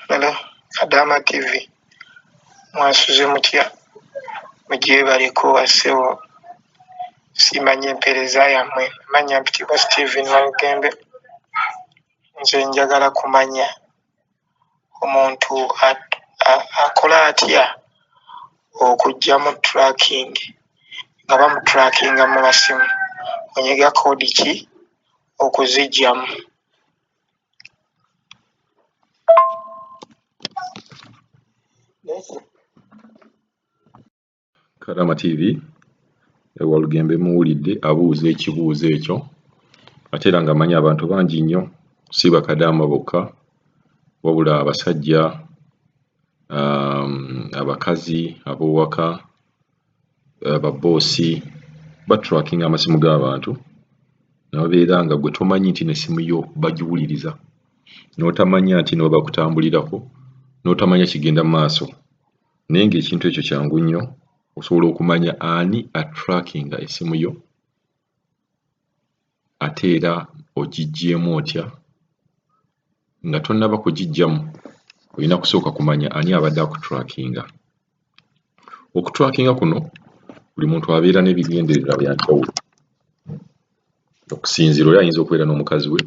Hello, Kadama TV. Mwasuze mutya? Mugyebaleko wassebo. Simanya empeereza yammwe. Manya mpitibwa Stephen Walugembe. Nze njagala kumanya omuntu akola atya okuggyamu tracking nga bamutrackinga mu masimu. Onyiga koodi ki okuziggyamu? Kadama TV Walugembe muwulidde abuuza ekibuuzo ekyo ate era nga manyi abantu bangi nnyo si bakadaama bokka wabula abasajja abakazi ab'owaka ababoosi batrackinga amasimu g'abantu nababeera nga gwe tomanyi nti n'essimu yo bagiwuliriza n'otamanya nti ne bakutambulirako n'otamanya kigenda mu maaso naye ng'ekintu ekyo kyangu nnyo osobola okumanya ani atrackinga essimu yo ate era ogiggyeemu otya nga tonnaba kugiggyamu olina kusooka kumanya ani abadde akutrackinga. Okutrackinga kuno buli muntu abeera n'ebigendererwa bya njawulo okusinziira oli ayinza okubeera n'omukazi we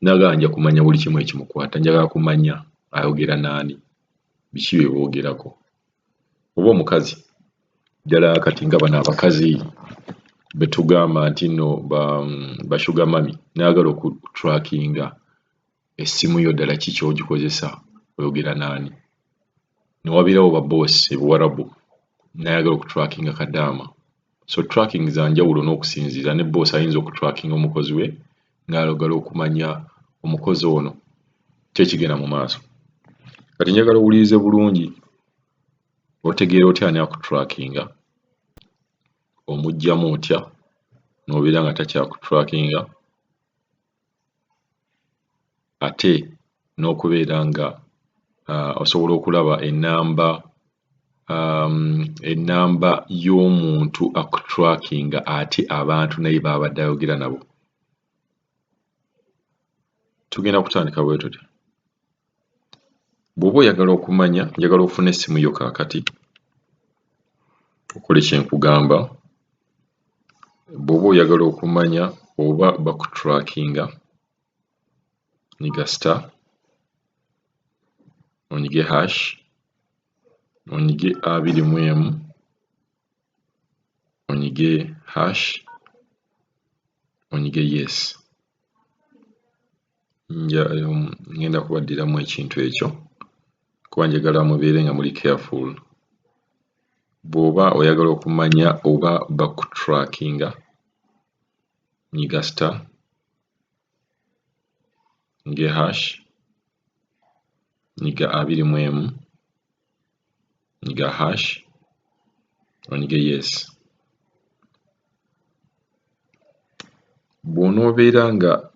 n'agamba nja kumanya buli kimu ekimukwata njagala kumanya ayogera n'ani biki bye boogerako oba omukazi ddala kati nga bano abakazi be tugamba nti nno ba sugar mami n'ayagala okutrackinga essimu yo ddala ki ky'ogikozesa oyogera n'ani ne wabeerawo baboosi ebuwarabu n'ayagala okutrackinga kadaama so tracking za njawulo n'okusinziira ne boosi ayinza okutrackinga omukozi we ng'ayagala okumanya omukozi ono ki ekigenda mu maaso. Kati njagala owulirize bulungi otegeera otya ani akutrackinga omuggyamu otya n'obeera nga takyakutrackinga ate n'okubeera nga osobola okulaba ennamba y'omuntu akutrackinga ate abantu naye babadde ayogera nabo. Tugenda kutandika bwe tuti bw'oba oyagala okumanya njagala ofune essimu yo kaakati okole kye nkugamba bw'oba oyagala okumanya oba bakutrackinga nyiga star onyige hash onyige 21 onyige hash onyige yes. Ngenda kubaddiramu ekintu ekyo kuba njagala mubeere nga muli careful. Bw'oba oyagala okumanya oba bakutrackinga nyiga star nyige hash nyiga 21 nyiga hash onyige yes. Bw'onoobeera nga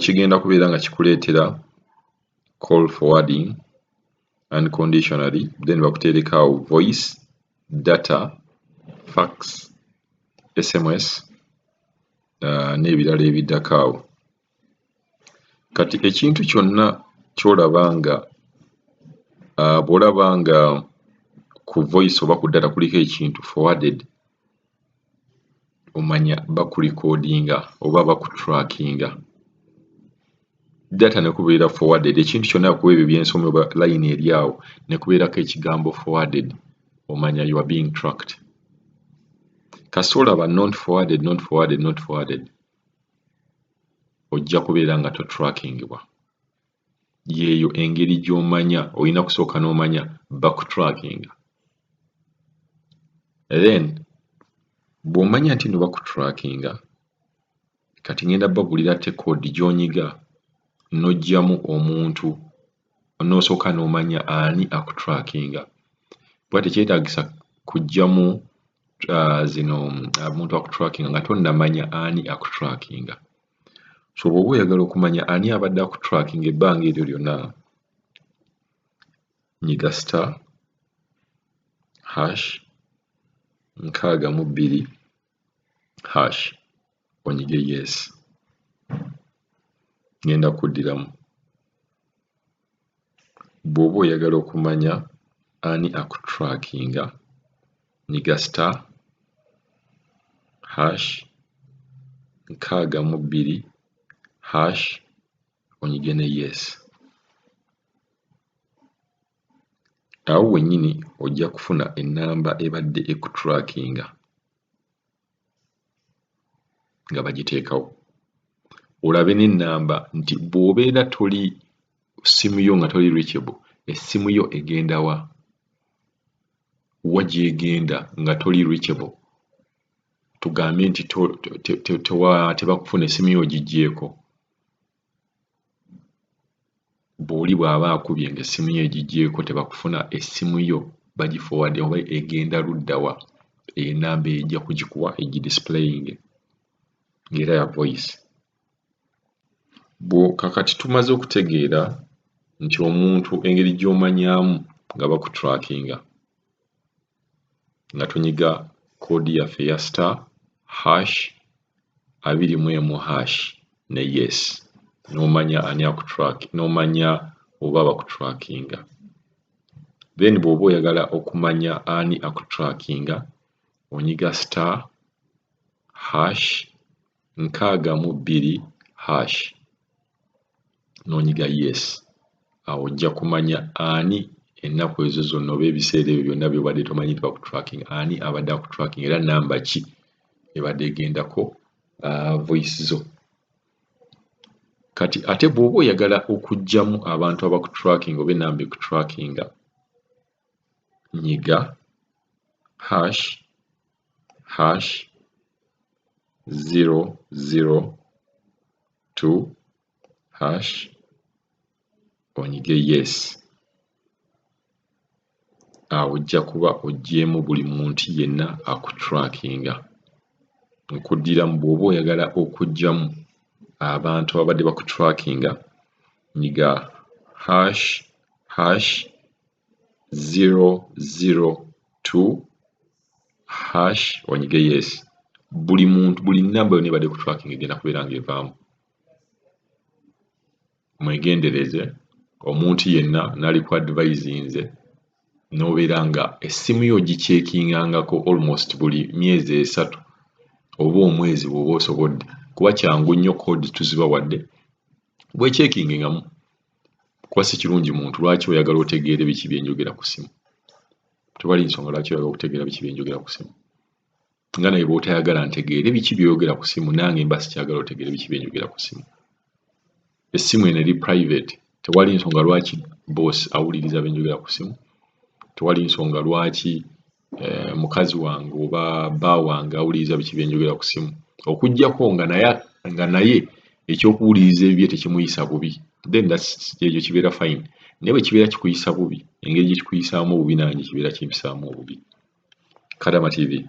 kigenda kubeera nga kikuleetera call forwarding unconditionally then bakuteereka awo voice data fax SMS n'ebirala ebiddako awo. Kati ekintu kyonna ky'olaba nga bw'olaba nga ku voice oba ku data kuliko ekintu forwarded omanya bakulikodinga oba bakutrackinga. Data ne kubeera forwarded ekintu kyonna kuba ebyo byensoma oba line eri awo ne kubeerako ekigambo forwarded omanya you are being tracked. Kasita olaba not forwarded ojja kubeera nga totrackingibwa. Yeeyo engeri gy'omanya olina kusooka n'omanya bakutrackinga. Then bw'omanya nti no bakutrackinga kati ngenda babulira te koodi gy'onyiga n'oggyamu omuntu n'osooka n'omanya ani akutrackinga. Bwa tekyetaagisa kuggyamu zino omuntu akutrackinga nga tonnamanya ani akutrackinga. So bw'oba oyagala okumanya ani abadde akutrackinga ebbanga eryo lyonna nyiga star hash 62 hash onyige yes. ngenda kuddiramu. Bw'oba oyagala okumanya ani akutrackinga, nyiga *62# onyige ne yes. Awo wennyini ojja kufuna ennamba ebadde ekutrackinga nga bagiteekawo. Olabe n'ennamba nti bw'obeera toli ssimu yo nga toli reachable, essimu yo egenda wa gy'egenda nga toli reachable. Tugambe nti tebakufuna essimu yo ogiggyeeko. Bw'oli bw'aba akubye ng'essimu yo egiggyeeko tebakufuna, essimu yo bagiforwarding oba egenda ludda wa, ennamba ejja kugikuwa egidisplaying ng'era ya voice. Kakati tumaze okutegeera nti omuntu engeri gy'omanyaamu nga bakutrackinga, nga tunyiga koodi yaffe eya *#21# ne yes, n'omanya ani n'omanya oba bakutrackinga. Then bw'oba oyagala okumanya ani akutrackinga, onyiga *62# n'onyiga yes. Awo ojja kumanya ani ennaku ezo zonna oba ebiseera ebyo byonna by'obadde tomanyi nti bakutrackinga, ani abadde akutrackinga era nnamba ki ebadde egendako voice zo. Kati ate bw'oba oyagala okuggyamu abantu abakutrackinga oba ennamba ekutrackinga, nyiga #002# onyige yes. Awo ojja kuba oggyeemu buli muntu yenna akutrackinga. Nkuddiramu, bw'oba oyagala okuggyamu abantu abadde bakutrackinga, nyiga #002# onyige yes. Buli muntu, buli nnamba yonna ebadde kutrackinga egenda kubeera ng'evaamu. Mwegendereze, omuntu yenna n'alikuadvisinze n'obeera nga essimu yo ogikyekingangako almost buli myezi 3 oba omwezi bw'oba osobodde, kuba kyangu nnyo koodi tuzibawadde, bwekyekingingamu. Kuba si kirungi muntu lwaki oyagala otegeere biki byenjogera ku ssimu. Tewali nsonga lwaki oyagala okutegeera biki byenjogera ku ssimu. Nga naye bw'otayagala ntegeere biki by'oyogera ku ssimu, nange mba sikyagala otegeere biki byenjogera ku ssimu. Essimu eno eri private, tewali nsonga lwaki boss awuliriza byenjogera ku ssimu. Tewali nsonga lwaki mukazi wange oba bba wange awuliriza biki byenjogera ku ssimu, okuggyako nga naye ekyokuwuliriza ebibye tekimuyisa bubi, then ekyo kibeera fine. Naye bwe kibeera kikuyisa bubi, engeri gye kikuyisaamu obubi nange kibeera kimpisaamu obubi. Kadama TV.